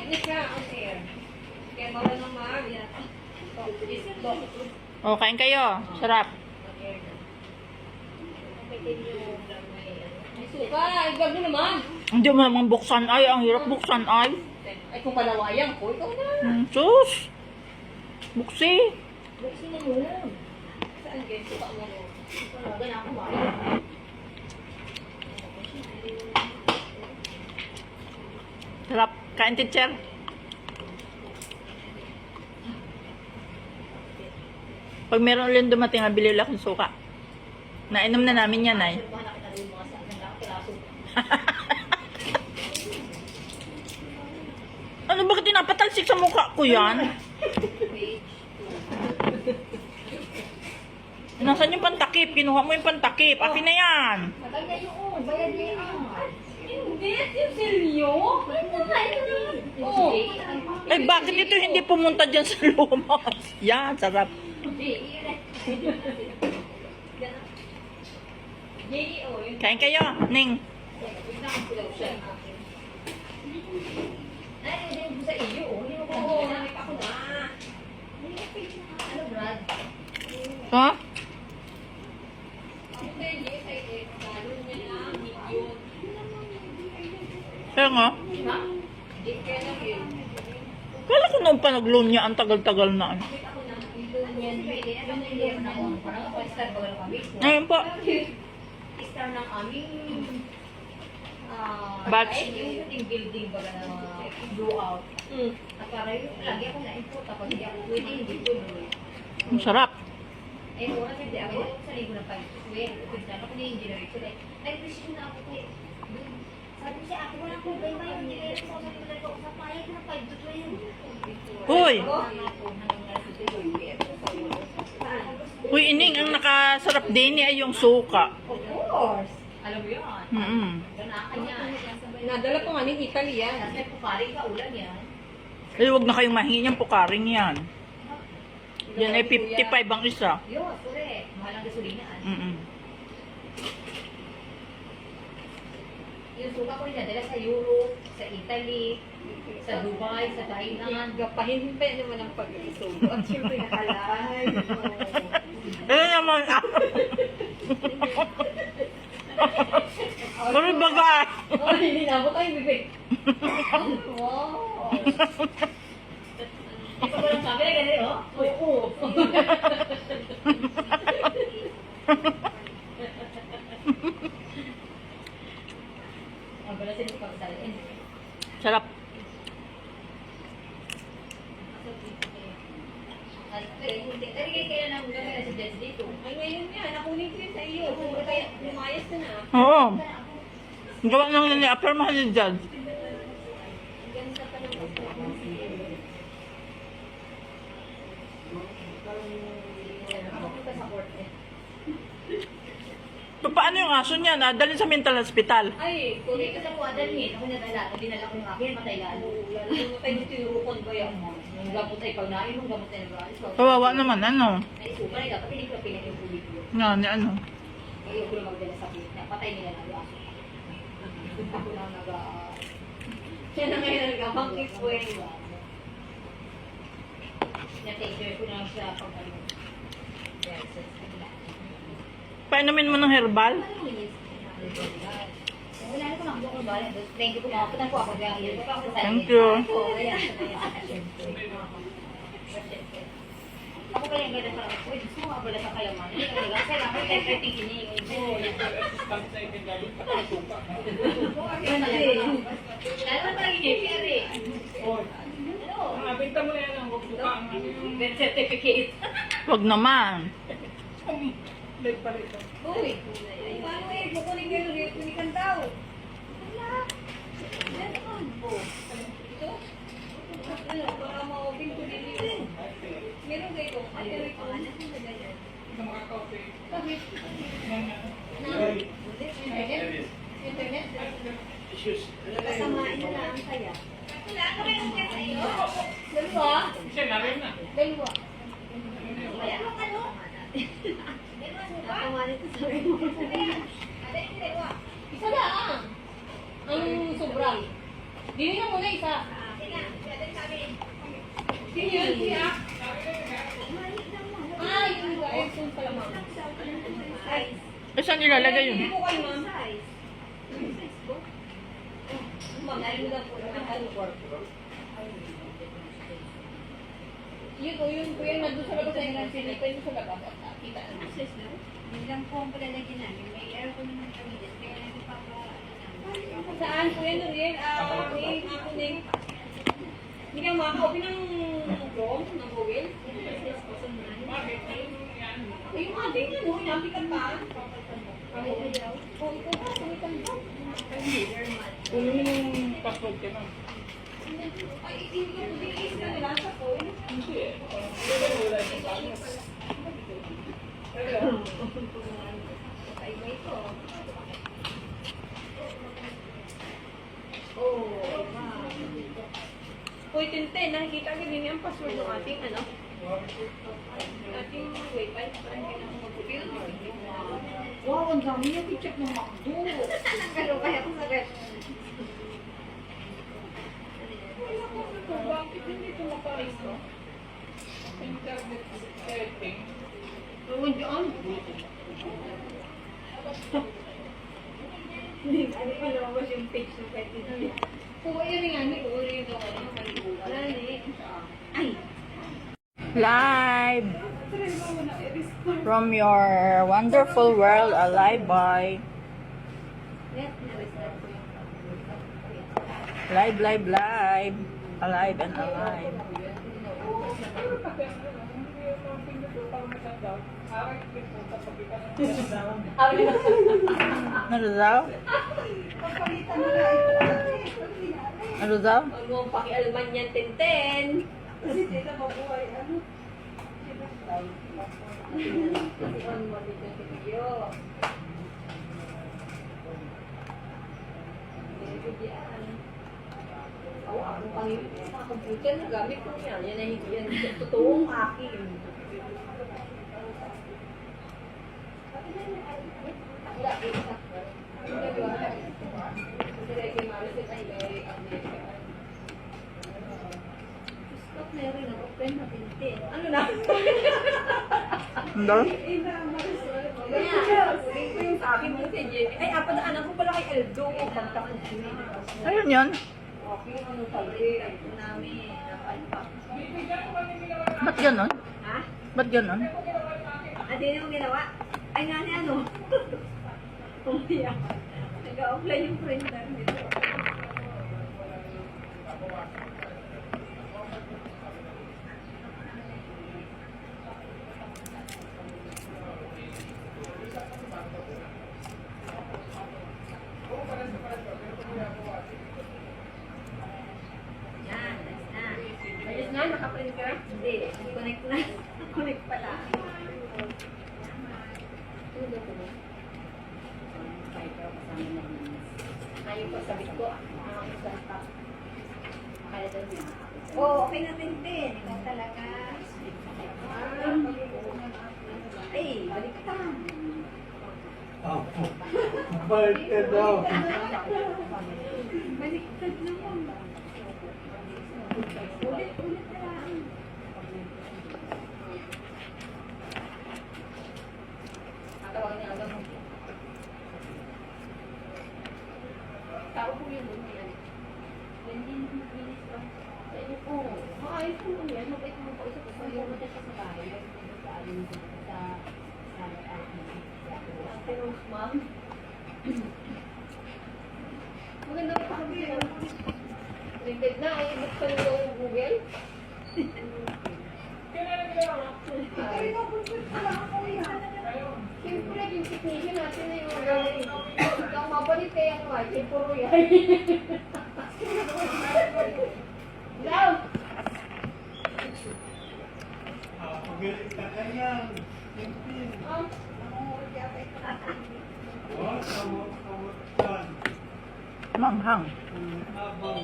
Ini ka, okay. Kaya bawal ng maaari. O, kain kayo. Sarap. May suka, igab mo naman. Hindi mo naman buksan ay. Ang hirap buksan ay. Ay, kung palawayang ko, ikaw na. Sus! Buksi! Buksin mo muna. Saan kayo suka mo? Talaga na ako maaari. Sarap. Kain, teacher. Pag meron ulit dumating, nabili ulit akong suka. Nainom na namin yan, ay. Ano, bakit tinapatalsik sa mukha ko yan? Nasaan yung pantakip? Kinuha mo yung pantakip. Akin na yan. Patay na yun. Bayad niya yan. Hindi, yung seryo. Oo. Ay, bakit ito hindi pumunta dyan sa lumos? Yan, sarap. Kain kayo, Ning. Ha? Kaya nga. Kala ko nung panag-loan niya, ang tagal-tagal na. Ngayon po. Star ng aming Batch. yung building baga na blow out. At para yung lagi ako na-input tapos hindi ako pwede, hindi ko. Ang sarap. Eh, oras hindi ako sa libo ng pag-swear. Pinsan ako ni engineer ko eh. Nag-question na ako eh. Sabi siya, ako walang problema yun. Hindi kayo sa mga ko sa payag ng 5 to 12. Uy! Uy, Ining, ang nakasarap din ay yung suka. Of course. Alam mo yun. Ganakan yan. Nadala pa nga ng Italy yan. Kasi pukaring ka ulan yan. Eh, huwag na kayong mahingi niyang pukaring yan. Yan ay 55 ang isa. Yun, correct. Mahal ang gasolinaan. Yung suka ko rin nadala sa Europe, sa Italy, sa Dubai, sa Thailand. Gapahinpay naman ang pag-isugo. At syempre nakalay. Eh naman. Pero baga. Oh, hindi na. Buta yung bibig. Wow. Ito ko lang sabi na ganun, oh. Oo. Ang balasin ko pagsalin. Sarap. Hindi kaya nang gawin na si Jess dito. Ay, ngayon nga. Nakunin ko yun sa iyo. Kaya lumayas ka na. Oo. Gawa lang na niya. Pero mahal niya dyan. Ganda pa ng Paano yung aso niya? Dalhin sa mental hospital. ay, kunin ko sa kuwadalhin. Ako nadala. Ako dinala ko ng akin. Matay lalo. Matay dito yung rukon ba yan? Yung gamot ay pagnain. Yung gamot ay nag-aalis. Kawawa naman, ano? Ay, super ay dapat hindi ko pinag yung kulit ko. Nga, ni ano? Ayaw ko na magdala sa kulit. Patay nila na aso. Ako na siya na ngayon nag-monkey swing. Na-take care ko na siya pag ano. Yes, Painumin mo ng herbal? wala na ko lang buong bala. Thank you po. Makaputan ko ako. Thank you. Ako kaya ganda sa ako. Uy, gusto mo abala sa kayaman. Kasi lang ako tayo tingin. Lalo na parang i-JPR eh. Ano? Pinta mo na yan ang buka. Birth certificate. Wag naman. Like pa rin. Uy, paano eh? Bukunin kayo rin. Punikan daw. Wala. Yan naman po. Ito? Ano, para ma-open ko din yun. Meron kayo. Ay, pero ito. Sa mga kape. Bakit? Internet? Internet? Kasamain na lang kaya. Wala ka meron ka sa iyo? Dalawa? Siya na rin na. Dalawa. Kaya ano? Ako nga nito sa mo. Isa lang. Ang sobra. Dili na muna isa. Sino yun? Siya? Ay, yung guys. Yung pala, ma'am. Size. Eh, saan ilalagay yun? Hindi ko kayo, ma'am. Ma'am, ayun lang po. Yun o, yun po yan. Nandun sa labas ay sinipay mo sa labas. Kita na. Yun lang po ang palalagyan namin. May aircon naman kami dyan. Kaya nagpapa... Saan po yan, Noriel? Hindi ka makaka-open ng room, ng bowel? Eh, yung ating ano, inapikan pa. Oh, ito ba? Sumitan ba? Kung yung password ka na. Ay, hindi ko bilis ka nila sa phone. Hindi eh. Wala yung password. Ay, ba ito? Oh, wow. Uy, Tinte, nakikita ka din yung password ng ating ano? Ating wifi. Parang kailangan mag-upil. Wow, ang dami yung i-check ng McDo. Nagkaro kaya ako sa ref. Bakit hindi ito makalis no? Internet setting. Ewan dyan. Hindi, ano pa lumabas yung page ng pwede na. Kung yun nga, hindi ko ulit yung ano, kalimutan. Ay! Live! From your wonderful world, alive by live, live, live. Alive and alive. Ano daw? Ano daw? Huwag mo pakialman yan, Tenten. Kasi sila mabuhay, ano? Kasi on mo dito si Pio. Ang pangit mga computer na gamit ko yan. Yan ay hindi yan. Totoong akin. Stop na rin ang open na pintin. Ano na? Ano? Link ko yung sa akin mo si Jenny. Ay, apadaanan ko pala kay Eldo. Pagtapos niya. Ayun yun. Okay, ano pala ito namin. Napalpak. Ba't ganon? Ha? Ba't ganon? Hindi na mo ginawa? Ay, nga ni ano? Umiyak. Nag-offline yung printer nito. Yan, nice na. Ayos na, nakaprint ka? Hindi, connect na. Connect pala. Ayaw ko sabit ko. Oo, okay na Tintin. Ikaw talaga. Ay, baliktad. Balik ka daw. Baliktad naman. Ulit na lang. Tawag niya agad mo. Tao po yun doon. Hindi maglinis pa. Sa inyo po. Maayos po yan. Mabait mo po isa po. Yung mata siya sa bahay. Ate Rose, ma'am. Maganda rin pa kami sila. Printed na. Ay, buksan mo yung Google. Kailan ginawa mo? Ay, napunod pala ako yan. Siyempre, yung technician natin na yung ang mabalit kaya ang wifi, puro yan. Love! Pagalit ka kanyang. Tintin. Oh, Oh, kamot yan. Manghang. Habang.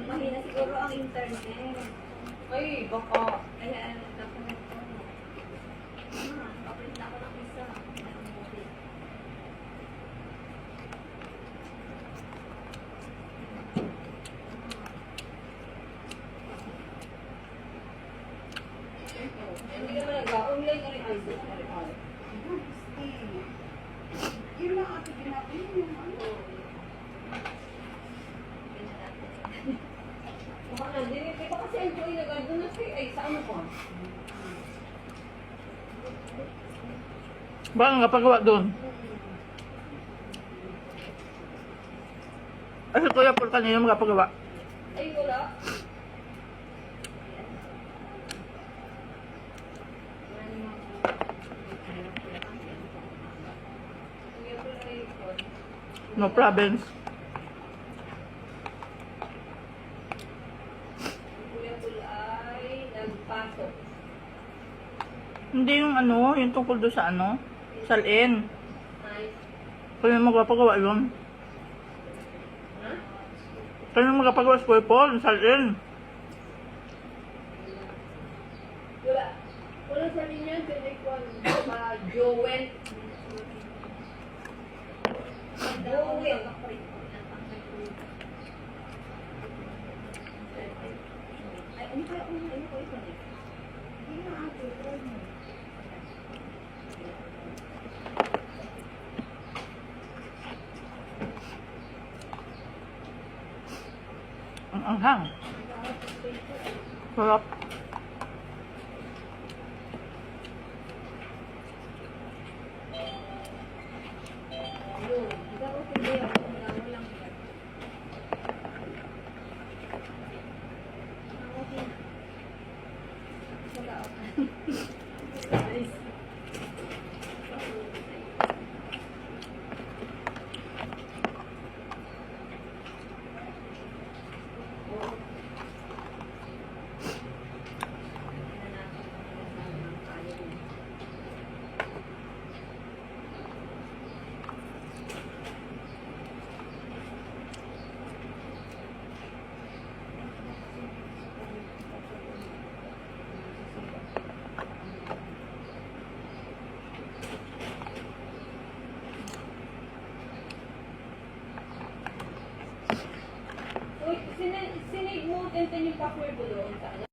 mahina siguro ang internet. Ay, baka. Ay, ano, napunod ko. Paprint na ako ng isa. Yun lang ate ginagawa yung ano. Baka na, di ba kasi enjoy na gano'n na siya, ay sa ano ko? Baka nga pagawa doon. Ay, si Kuya Paul kanina magpagawa. Ay, wala. Kuya ko lang yun. No province. Kuya ko ay nagpasok. Hindi yung ano, yung tungkol doon sa ano, salin. Nice. Kanina magpagawa yun. Ha? Kanina magpagawa si Kuya Paul, salin. Wala. Wala sa linya, tinikwan. Jowen. Jowen. Ay, ano kaya ano ko ito? Hindi na ate. Ang anghang. Sarap. Yun. Hindi ako sige. Wala mo lang. Wala ako. Nice. Uy, sinave mo din yung password mo doon sa ano?